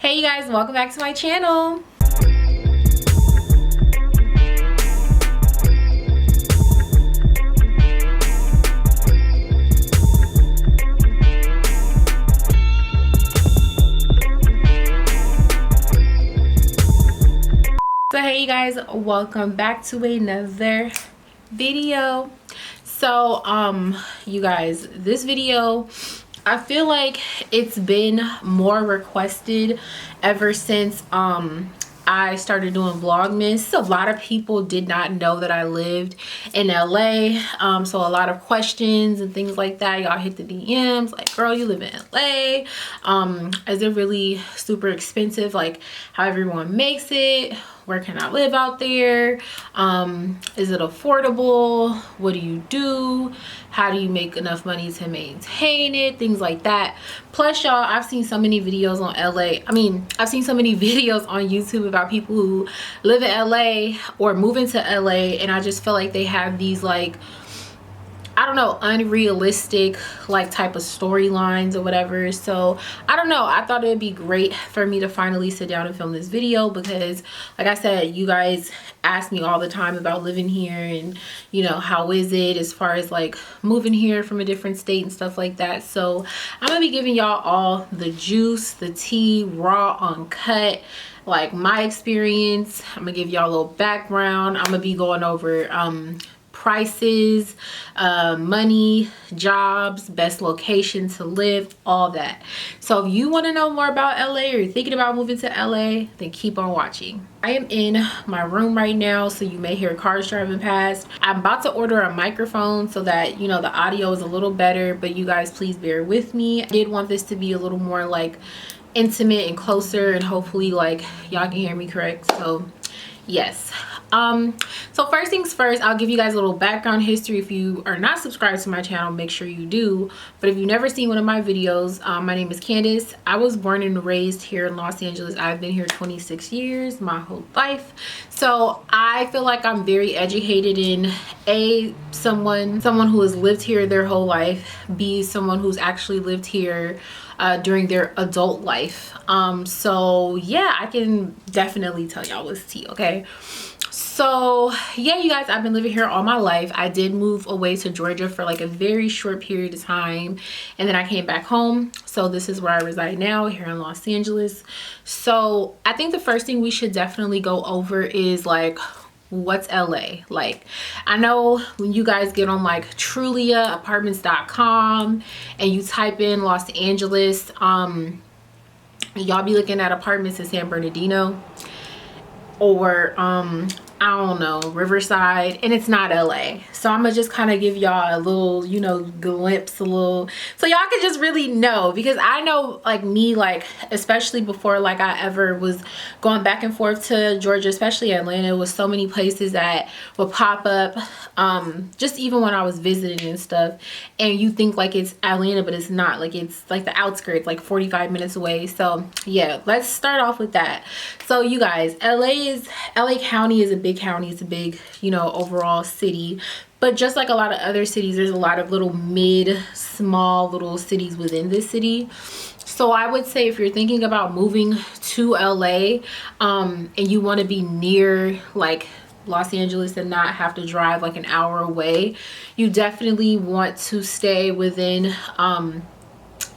Hey you guys, welcome back to my channel. So hey you guys, welcome back to another video. So you guys, this video, I feel like it's been more requested ever since I started doing Vlogmas. A lot of people did not know that I lived in LA, so a lot of questions and things like that. Y'all hit the DMs like, girl, you live in LA, is it really super expensive, like how everyone makes it? Where can I live out there? Is it affordable? What do you do? How do you make enough money to maintain it? Things like that. Plus, y'all, I've seen so many videos on LA. I've seen so many videos on YouTube about people who live in LA or move into LA, and I just feel like they have these like, I don't know, unrealistic like type of storylines or whatever. So I don't know, I thought it would be great for me to finally sit down and film this video because like I said, you guys ask me all the time about living here and, you know, how is it as far as like moving here from a different state and stuff like that. So I'm gonna be giving y'all all the juice, the tea, raw, uncut, like my experience. I'm gonna give y'all a little background. I'm gonna be going over prices, money, jobs, best location to live, all that. So if you want to know more about LA or you're thinking about moving to LA, then keep on watching. I am in my room right now, so you may hear cars driving past. I'm about to order a microphone so that, you know, the audio is a little better, but you guys please bear with me. I did want this to be a little more like intimate and closer, and hopefully like y'all can hear me correct. So yes. So first things first, I'll give you guys a little background history. If you are not subscribed to my channel, make sure you do. But if you've never seen one of my videos, my name is Candice. I was born and raised here in Los Angeles. I've been here 26 years, my whole life. So I feel like I'm very educated in someone who has lived here their whole life, B, someone who's actually lived here during their adult life. So yeah, I can definitely tell y'all what's tea, okay? So yeah, you guys, I've been living here all my life. I did move away to Georgia for like a very short period of time, and then I came back home. So this is where I reside now, here in Los Angeles. So I think the first thing we should definitely go over is like, what's LA? Like, I know when you guys get on like truliaapartments.com and you type in Los Angeles, y'all be looking at apartments in San Bernardino or I don't know, Riverside, and it's not LA. So I'm gonna just kind of give y'all a little, you know, glimpse, a little, so y'all can just really know, because I know like me, like especially before like I ever was going back and forth to Georgia, especially Atlanta, was so many places that would pop up, just even when I was visiting and stuff, and you think like it's Atlanta, but it's not. Like it's like the outskirts, like 45 minutes away. So yeah, let's start off with that. So you guys, LA County is a big county. It's a big, you know, overall city, but just like a lot of other cities, there's a lot of little small little cities within this city. So I would say if you're thinking about moving to LA and you want to be near like Los Angeles and not have to drive like an hour away, you definitely want to stay within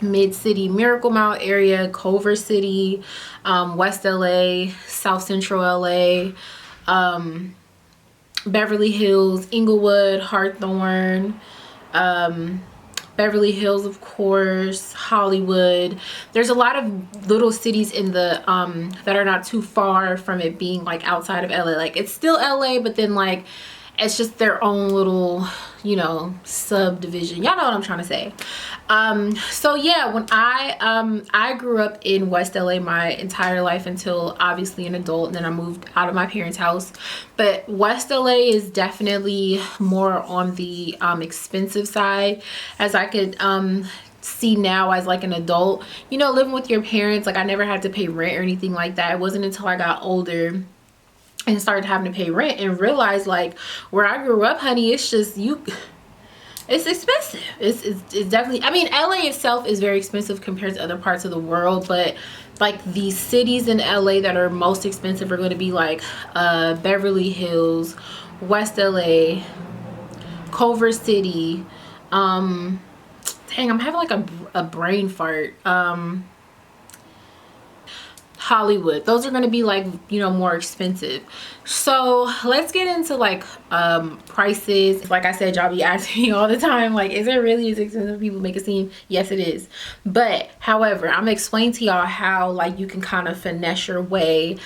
Mid-City, Miracle Mount area, Culver City, West LA, South Central LA, Beverly Hills, Inglewood, Hawthorne, Beverly Hills, of course, Hollywood. There's a lot of little cities in the that are not too far from it being like outside of LA. Like it's still LA, but then like it's just their own little, you know, subdivision. Y'all know what I'm trying to say. So yeah, when I grew up in West LA my entire life until obviously an adult, and then I moved out of my parents' house. But West LA is definitely more on the expensive side, as I could see now as like an adult. You know, living with your parents, like I never had to pay rent or anything like that. It wasn't until I got older and started having to pay rent and realized like where I grew up, honey, it's just it's expensive. It's definitely, I mean, LA itself is very expensive compared to other parts of the world, but like these cities in LA that are most expensive are going to be like Beverly Hills, West LA, Culver City. Dang, I'm having like a brain fart. Hollywood. Those are going to be like, you know, more expensive. So let's get into like prices. Like I said, y'all be asking me all the time, like, is it really as expensive as people make it seem? Yes, it is. But however, I'm gonna explain to y'all how like you can kind of finesse your way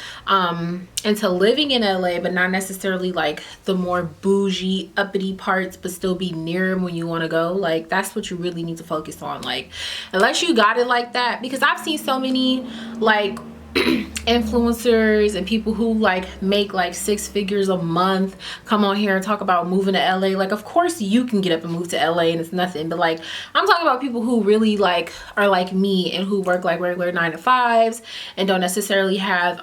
into living in LA, but not necessarily like the more bougie uppity parts, but still be near them when you want to go. Like that's what you really need to focus on. Like unless you got it like that, because I've seen so many like influencers and people who like make like 6 figures a month come on here and talk about moving to LA. Like of course you can get up and move to LA and it's nothing, but like I'm talking about people who really like are like me and who work like regular 9-to-5s and don't necessarily have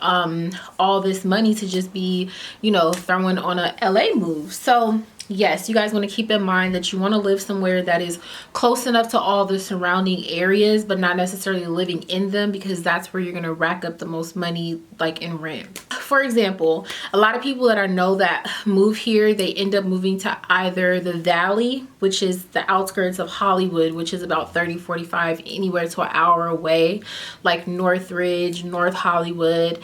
all this money to just be, you know, throwing on a LA move. So yes, you guys want to keep in mind that you want to live somewhere that is close enough to all the surrounding areas, but not necessarily living in them, because that's where you're going to rack up the most money, like in rent. For example, a lot of people that I know that move here, they end up moving to either the Valley, which is the outskirts of Hollywood, which is about 30-45, anywhere to an hour away, like Northridge, North Hollywood.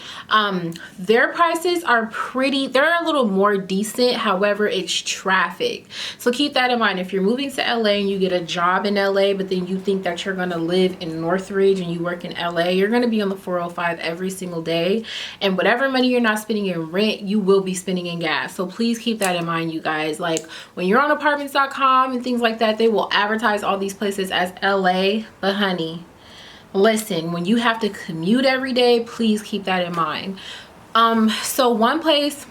Their prices are they're a little more decent. However, it's traffic. So keep that in mind. If you're moving to LA and you get a job in LA, but then you think that you're going to live in Northridge and you work in LA, you're going to be on the 405 every single day. And whatever money you're not spending in rent, you will be spending in gas. So please keep that in mind, you guys. Like when you're on apartments.com and things like that, they will advertise all these places as LA. But honey, listen, when you have to commute every day, please keep that in mind. So one place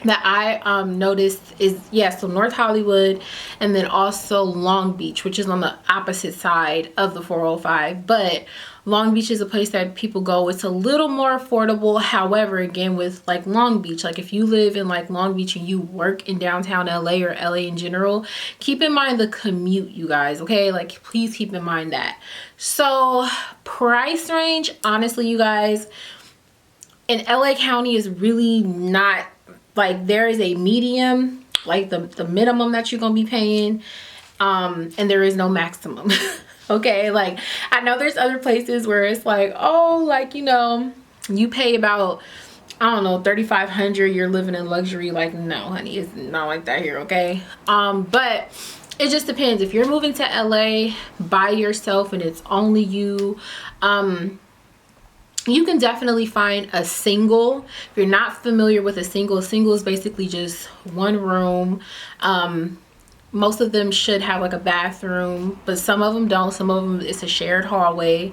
that I noticed is, so North Hollywood, and then also Long Beach, which is on the opposite side of the 405. But Long Beach is a place that people go. It's a little more affordable. However, again, with like Long Beach, like if you live in like Long Beach and you work in downtown LA or LA in general, keep in mind the commute, you guys, okay? Like please keep in mind that. So price range, honestly, you guys, in LA County is really not, like there is a medium, like the minimum that you're gonna be paying, and there is no maximum. Okay, like I know there's other places where it's like, oh, like, you know, you pay about, I don't know, 3,500, you're living in luxury. Like no honey, it's not like that here, okay? But it just depends. If you're moving to LA by yourself and it's only you, you can definitely find a single. If you're not familiar with a single is basically just one room. Most of them should have like a bathroom, but some of them don't. Some of them it's a shared hallway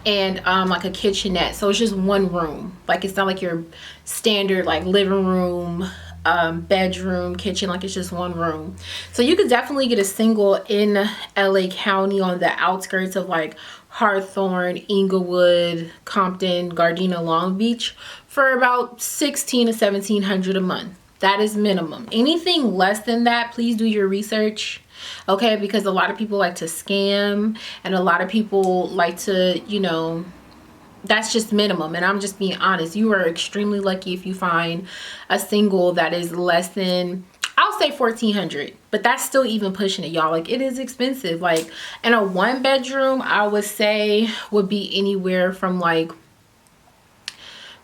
and like a kitchenette. So it's just one room. Like it's not like your standard like living room, bedroom, kitchen. Like it's just one room. So you could definitely get a single in LA County on the outskirts of like Hawthorne, Inglewood, Compton, Gardena, Long Beach for about $1,600 to $1,700 a month. That is minimum. Anything less than that, please do your research, okay? Because a lot of people like to scam and a lot of people like to, you know, that's just minimum. And I'm just being honest. You are extremely lucky if you find a single that is less than, I'll say $1,400, but that's still even pushing it, y'all. Like it is expensive. Like in a 1-bedroom, I would say would be anywhere from like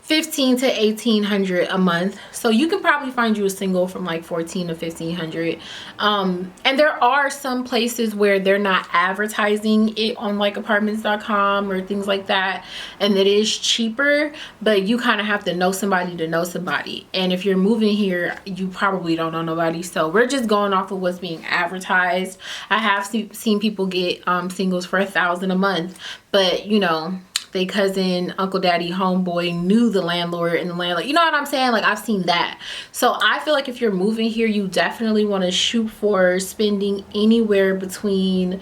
$1,500 to $1,800 a month. So you can probably find you a single from like $1,400 to $1,500. And there are some places where they're not advertising it on like apartments.com or things like that, and it is cheaper, but you kind of have to know somebody to know somebody. And if you're moving here, you probably don't know nobody. So we're just going off of what's being advertised. I have seen people get singles for $1,000 a month, but you know, they cousin, uncle, daddy, homeboy knew the landlord and the landlord, you know what I'm saying? Like I've seen that. So I feel like if you're moving here, you definitely want to shoot for spending anywhere between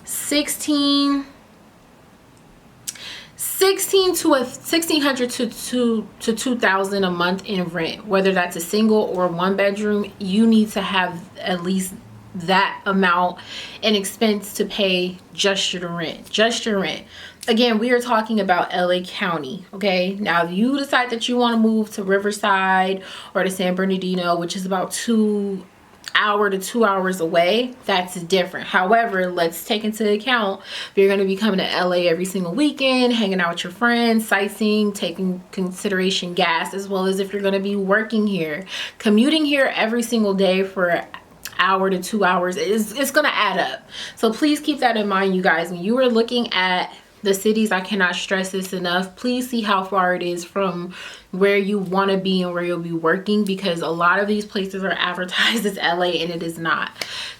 16 to $1,600 to $2,000 a month in rent. Whether that's a single or 1-bedroom, you need to have at least that amount in expense to pay just your rent, again, we are talking about LA County, okay? Now, if you decide that you want to move to Riverside or to San Bernardino, which is about 2 hour to 2 hours away, that's different. However, let's take into account if you're going to be coming to LA every single weekend, hanging out with your friends, sightseeing, taking consideration gas, as well as if you're going to be working here, commuting here every single day for an hour to 2 hours, it's going to add up. So please keep that in mind, you guys. When you are looking at the cities, I cannot stress this enough, please see how far it is from where you want to be and where you'll be working, because a lot of these places are advertised as LA and it is not.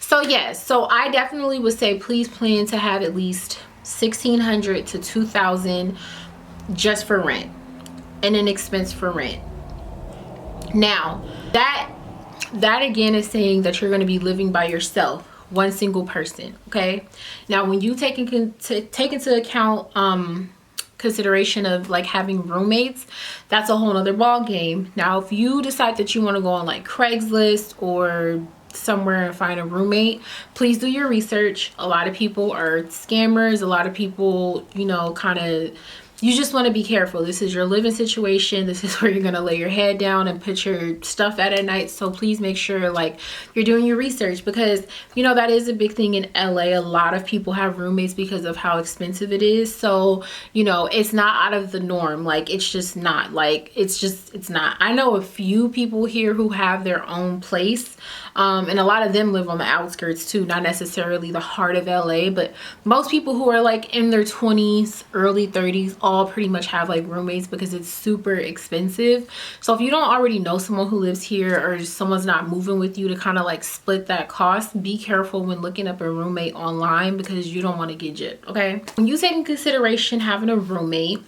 So yes, so I definitely would say please plan to have at least $1,600 to $2,000 just for rent and an expense for rent. Now that again is saying that you're going to be living by yourself, one single person, okay? Now when you take into account consideration of like having roommates, that's a whole nother ball game. Now if you decide that you want to go on like Craigslist or somewhere and find a roommate, please do your research. A lot of people are scammers. A lot of people, you know, kind of, you just want to be careful. This is your living situation. This is where you're going to lay your head down and put your stuff at night. So please make sure like you're doing your research, because you know that is a big thing in LA. A lot of people have roommates because of how expensive it is. So, you know, it's not out of the norm. Like, it's just not, like, it's not. I know a few people here who have their own place. And a lot of them live on the outskirts too, not necessarily the heart of LA, but most people who are like in their 20s, early 30s, all pretty much have like roommates because it's super expensive. So if you don't already know someone who lives here, or someone's not moving with you to kind of like split that cost, be careful when looking up a roommate online, because you don't want to get gypped, okay? When you take in consideration having a roommate,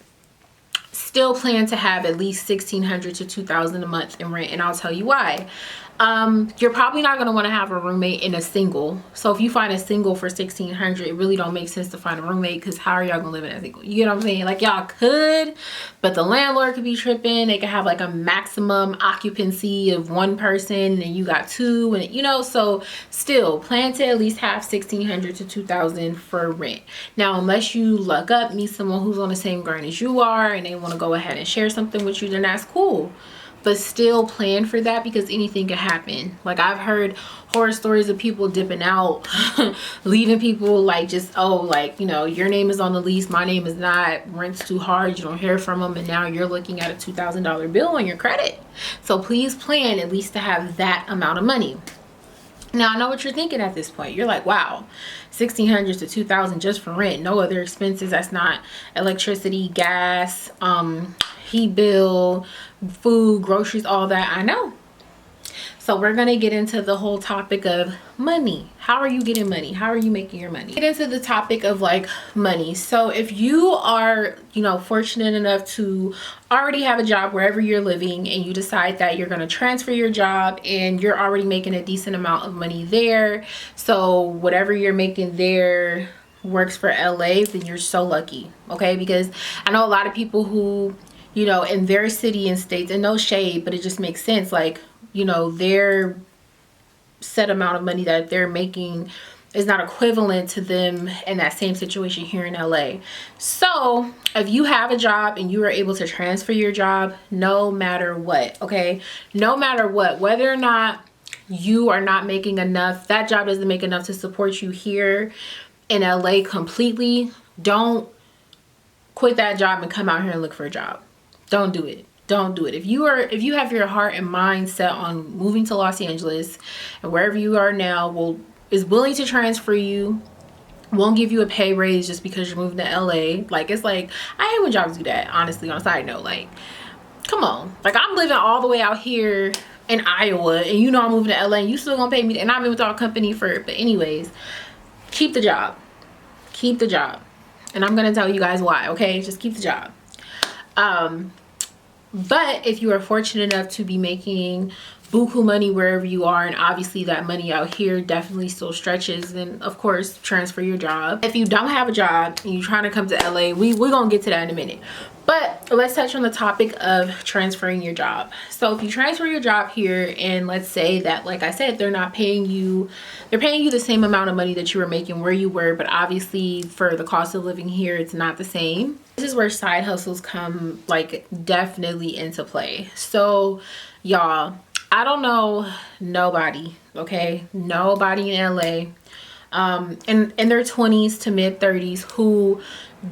still plan to have at least $1,600 to $2,000 a month in rent, and I'll tell you why. You're probably not going to want to have a roommate in a single. So if you find a single for $1,600, it really don't make sense to find a roommate, because how are y'all gonna live in a single? You get what I'm saying? Like, y'all could, but the landlord could be tripping. They could have like a maximum occupancy of one person and you got two, and you know, so still plan to at least have $1,600 to $2,000 for rent. Now, unless you luck up, meet someone who's on the same grind as you are and they want to go ahead and share something with you, then that's cool. But still plan for that, because anything could happen. Like, I've heard horror stories of people dipping out, leaving people like just, oh, like, you know, your name is on the lease, my name is not, rent's too hard, you don't hear from them, and now you're looking at a $2,000 bill on your credit. So please plan at least to have that amount of money. Now, I know what you're thinking at this point. You're like, wow, $1,600 to $2,000 just for rent, no other expenses. That's not electricity, gas, heat bill, food, groceries, all that. I know. So we're going to get into the whole topic of money. How are you getting money? How are you making your money? Get into the topic of like money. So if you are, you know, fortunate enough to already have a job wherever you're living, and you decide that you're going to transfer your job and you're already making a decent amount of money there, so whatever you're making there works for LA, then you're so lucky, okay? Because I know a lot of people who, you know, in their city and states, and no shade, but it just makes sense, like, you know, their set amount of money that they're making is not equivalent to them in that same situation here in LA. So if you have a job and you are able to transfer your job, no matter what, okay, no matter what, whether or not you are not making enough, that job doesn't make enough to support you here in LA completely, don't quit that job and come out here and look for a job. Don't do it. Don't do it. If you have your heart and mind set on moving to Los Angeles, and wherever you are now is willing to transfer you, won't give you a pay raise just because you're moving to LA. Like, it's like, I hate when jobs do that, honestly, on a side note. Like, come on. Like, I'm living all the way out here in Iowa, and you know I'm moving to LA, and you still gonna pay me, and I've been with our company for, but anyways, keep the job. Keep the job. And I'm gonna tell you guys why, okay? Just keep the job. But if you are fortunate enough to be making buku money wherever you are, and obviously that money out here definitely still stretches, then of course transfer your job. If you don't have a job and you're trying to come to LA, we're gonna get to that in a minute. But let's touch on the topic of transferring your job. So if you transfer your job here, and let's say that, like I said, they're paying you the same amount of money that you were making where you were, but obviously for the cost of living here, it's not the same. This is where side hustles come like definitely into play. So y'all, I don't know nobody, okay? Nobody in LA in their 20s to mid 30s who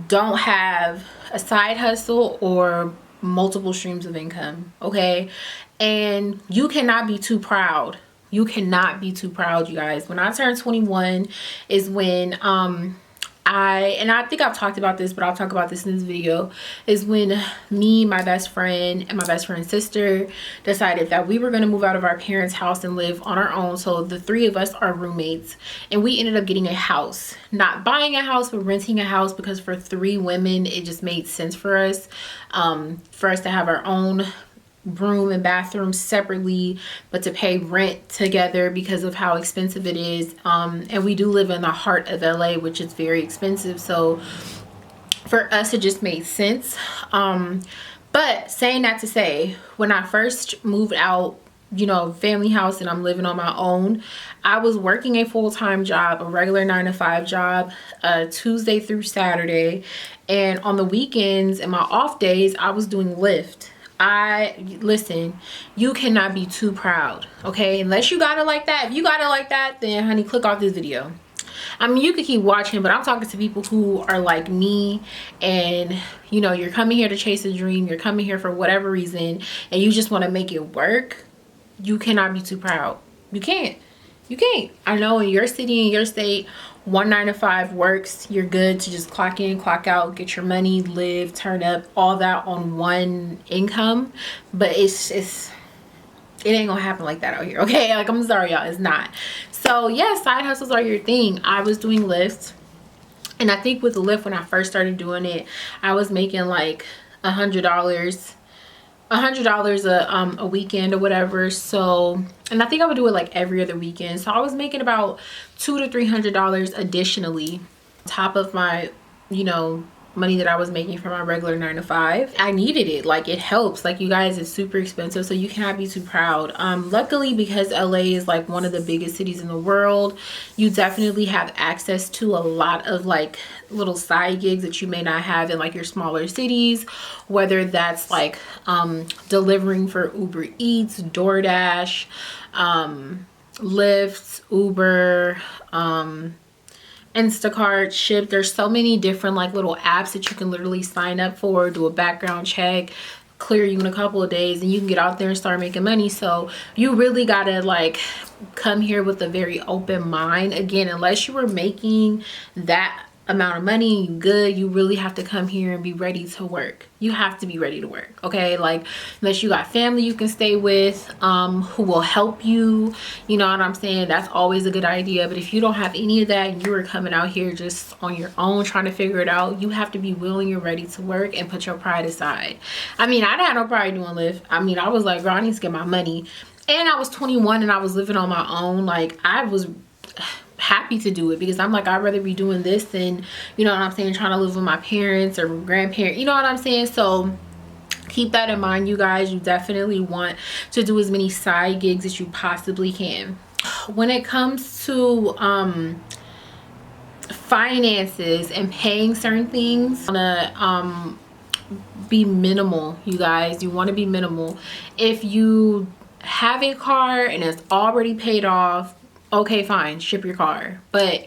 don't have a side hustle or multiple streams of income, okay? And you cannot be too proud. You cannot be too proud, you guys. When I turned 21 is when I think I've talked about this, but I'll talk about this in this video, is when me, my best friend, and my best friend's sister decided that we were going to move out of our parents' house and live on our own. So the three of us are roommates, and we ended up getting a house. Not buying a house, but renting a house, because for three women, it just made sense for us to have our own room and bathroom separately, but to pay rent together because of how expensive it is. And we do live in the heart of LA, which is very expensive, so for us it just made sense. But saying that to say, when I first moved out, you know, family house, and I'm living on my own, I was working a full-time job, a regular 9-to-5 job, Tuesday through Saturday, and on the weekends and my off days I was doing Lyft. Listen, you cannot be too proud, okay? Unless you got it like that. If you got it like that, then honey, click off this video. I mean, you could keep watching, but I'm talking to people who are like me, and you know, you're coming here to chase a dream, you're coming here for whatever reason, and you just want to make it work. You cannot be too proud. You can't. I know in your city, in your state, 1 9-to-5 works. You're good to just clock in, clock out, get your money, live, turn up, all that on one income. But it ain't gonna happen like that out here, okay? Like, I'm sorry, y'all, it's not. So yeah, side hustles are your thing. I was doing Lyft, and I think with Lyft, when I first started doing it, I was making like $100 a weekend or whatever. So, and I think I would do it like every other weekend, so I was making about $200 to $300 additionally on top of my, you know, money that I was making from my regular 9-to-5. I needed it. Like, it helps. Like, you guys, it's super expensive, so you cannot be too proud. Luckily, because LA is like one of the biggest cities in the world, you definitely have access to a lot of like little side gigs that you may not have in like your smaller cities, whether that's like delivering for Uber Eats, DoorDash, Lyft, Uber, Instacart, Ship. There's so many different like little apps that you can literally sign up for, do a background check, clear you in a couple of days, and you can get out there and start making money. So you really gotta like come here with a very open mind. Again, unless you were making that amount of money, you good, you really have to come here and be ready to work. You have to be ready to work, okay? Like, unless you got family you can stay with, who will help you, you know what I'm saying, that's always a good idea. But if you don't have any of that and you are coming out here just on your own trying to figure it out, you have to be willing and ready to work and put your pride aside. I mean, I had no pride doing Lyft. I mean, I was like, girl, I need to get my money, and I was 21 and I was living on my own. Like, I was happy to do it because I'm like, I'd rather be doing this than, you know what I'm saying, trying to live with my parents or grandparents, you know what I'm saying? So keep that in mind, you guys. You definitely want to do as many side gigs as you possibly can. When it comes to finances and paying certain things, be minimal, you guys. You want to be minimal. If you have a car and it's already paid off, okay, fine, ship your car. But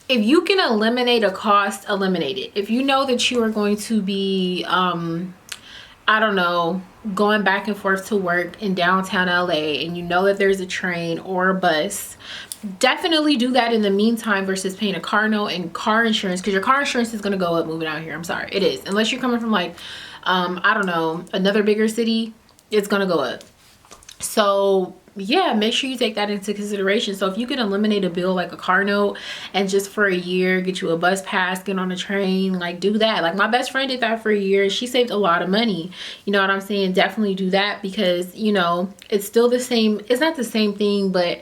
if you can eliminate a cost, eliminate it. If you know that you are going to be I don't know, going back and forth to work in downtown LA, and you know that there's a train or a bus, definitely do that in the meantime versus paying a car note and car insurance, because your car insurance is going to go up moving out here. I'm sorry, it is. Unless you're coming from like I don't know, another bigger city, it's going to go up. So yeah, make sure you take that into consideration. So if you can eliminate a bill like a car note and just for a year get you a bus pass, get on a train, like do that. Like, my best friend did that for a year. She saved a lot of money, you know what I'm saying? Definitely do that, because you know, it's still the same, it's not the same thing, but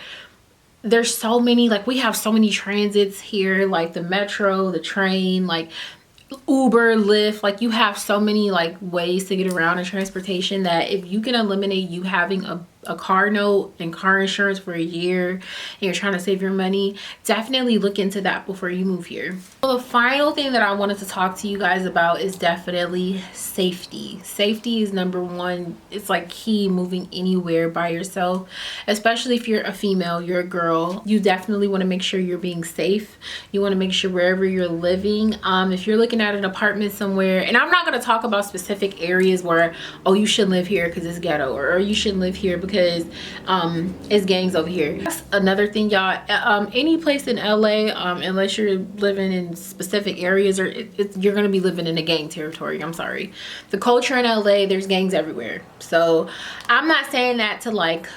there's so many, like, we have so many transits here, like the metro, the train, like Uber, Lyft, like you have so many like ways to get around in transportation that if you can eliminate you having a car note and car insurance for a year and you're trying to save your money, definitely look into that before you move here. So the final thing that I wanted to talk to you guys about is definitely safety. Safety is number one. It's like key moving anywhere by yourself, especially if you're a female, you're a girl. You definitely want to make sure you're being safe. You want to make sure wherever you're living, if you're looking at an apartment somewhere, and I'm not going to talk about specific areas where, oh, you shouldn't live here because it's ghetto, or you shouldn't live here because it's gangs over here. That's another thing, y'all. Any place in LA, unless you're living in specific areas, or you're going to be living in a gang territory. I'm sorry. The culture in LA, there's gangs everywhere. So I'm not saying that to like,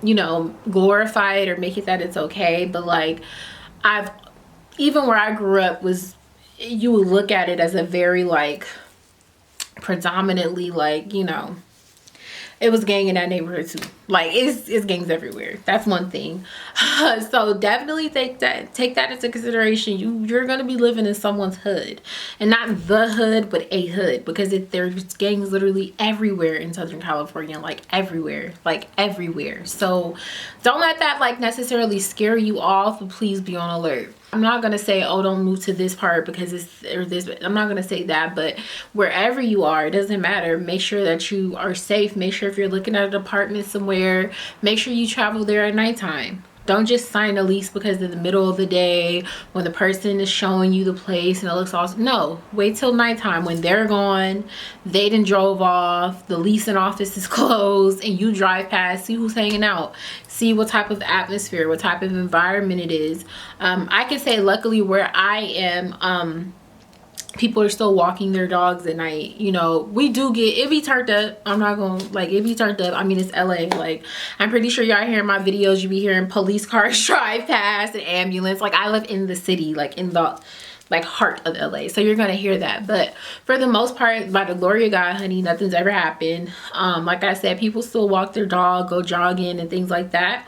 you know, glorify it or make it that it's okay, but like even where I grew up was, you would look at it as a very like predominantly like, you know, it was gang in that neighborhood too. Like it's gangs everywhere. That's one thing. So definitely take that into consideration. You're gonna be living in someone's hood, and not the hood, but a hood, because there's gangs literally everywhere in Southern California, like everywhere. So don't let that like necessarily scare you off, but please be on alert. I'm not gonna say, oh, don't move to this part because I'm not gonna say that, but wherever you are, it doesn't matter. Make sure that you are safe. Make sure if you're looking at an apartment somewhere, make sure you travel there at nighttime. Don't just sign a lease because in the middle of the day when the person is showing you the place and it looks awesome. No, wait till nighttime when they're gone, they done drove off, the leasing office is closed, and you drive past, see who's hanging out, see what type of atmosphere, what type of environment it is. I can say luckily where I am, people are still walking their dogs at night. You know, we do get, it be turned up. I'm not gonna, like, it be turned up. I mean, it's LA. Like, I'm pretty sure y'all hearing my videos, you be hearing police cars drive past, an ambulance. Like, I live in the city, like in the like heart of LA, so you're gonna hear that. But for the most part, by the glory of God, honey, nothing's ever happened. Like I said, people still walk their dog, go jogging and things like that.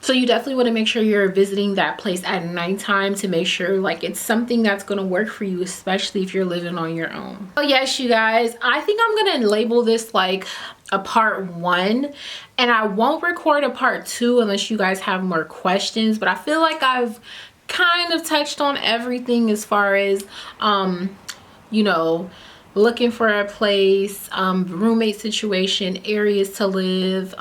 So you definitely want to make sure you're visiting that place at nighttime to make sure like it's something that's going to work for you, especially if you're living on your own. So yes, you guys, I think I'm going to label this like a part 1, and I won't record a part 2 unless you guys have more questions. But I feel like I've kind of touched on everything as far as you know, looking for a place, roommate situation, areas to live,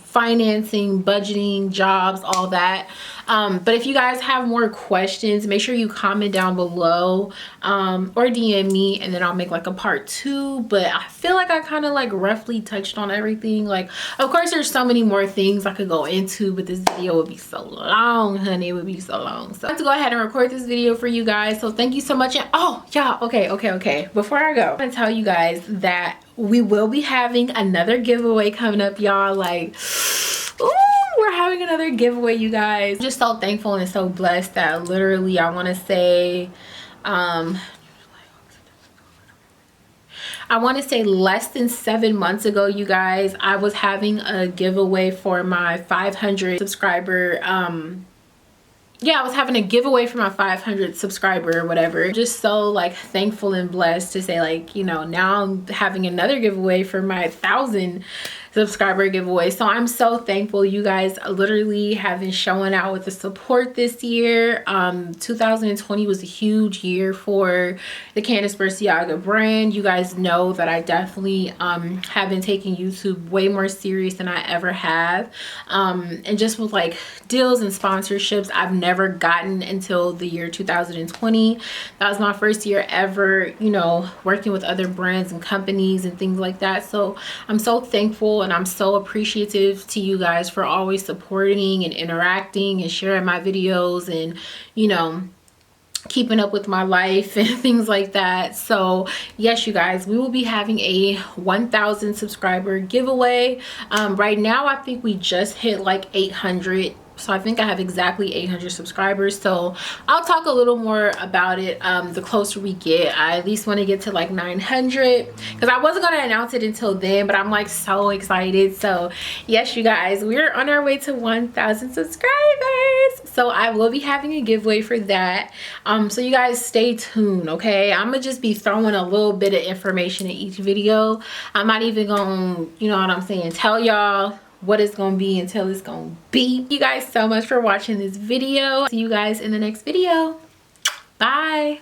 financing, budgeting, jobs, all that. But if you guys have more questions, make sure you comment down below, or DM me, and then I'll make like a part 2. But I feel like I kind of like roughly touched on everything. Like, of course there's so many more things I could go into, but this video would be so long, honey. It would be so long. So I have to go ahead and record this video for you guys. So thank you so much. And oh yeah, okay, before I go, I'm gonna tell you guys that we will be having another giveaway coming up, y'all. Like, ooh, we're having another giveaway, you guys. I'm just so thankful and so blessed that literally I want to say less than 7 months ago, you guys, I was having a giveaway for my 500 subscriber yeah, I was having a giveaway for my 500 subscriber or whatever. Just so like thankful and blessed to say, like, you know, now I'm having another giveaway for my 1,000 subscriber giveaway. So I'm so thankful. You guys literally have been showing out with the support this year. 2020 was a huge year for the CandiceB brand. You guys know that I definitely have been taking YouTube way more serious than I ever have, and just with like deals and sponsorships I've never gotten until the year 2020. That was my first year ever, you know, working with other brands and companies and things like that. So I'm so thankful and I'm so appreciative to you guys for always supporting and interacting and sharing my videos and, you know, keeping up with my life and things like that. So yes, you guys, we will be having a 1,000 subscriber giveaway. Right now I think we just hit like 800 So I think I have exactly 800 subscribers. So I'll talk a little more about it the closer we get. I at least want to get to like 900 because I wasn't going to announce it until then, but I'm like so excited. So yes, you guys, we're on our way to 1,000 subscribers. So I will be having a giveaway for that. So you guys stay tuned, okay? I'm gonna just be throwing a little bit of information in each video. I'm not even gonna, you know what I'm saying, tell y'all what it's gonna be until it's gonna be. Thank you guys so much for watching this video. See you guys in the next video. Bye.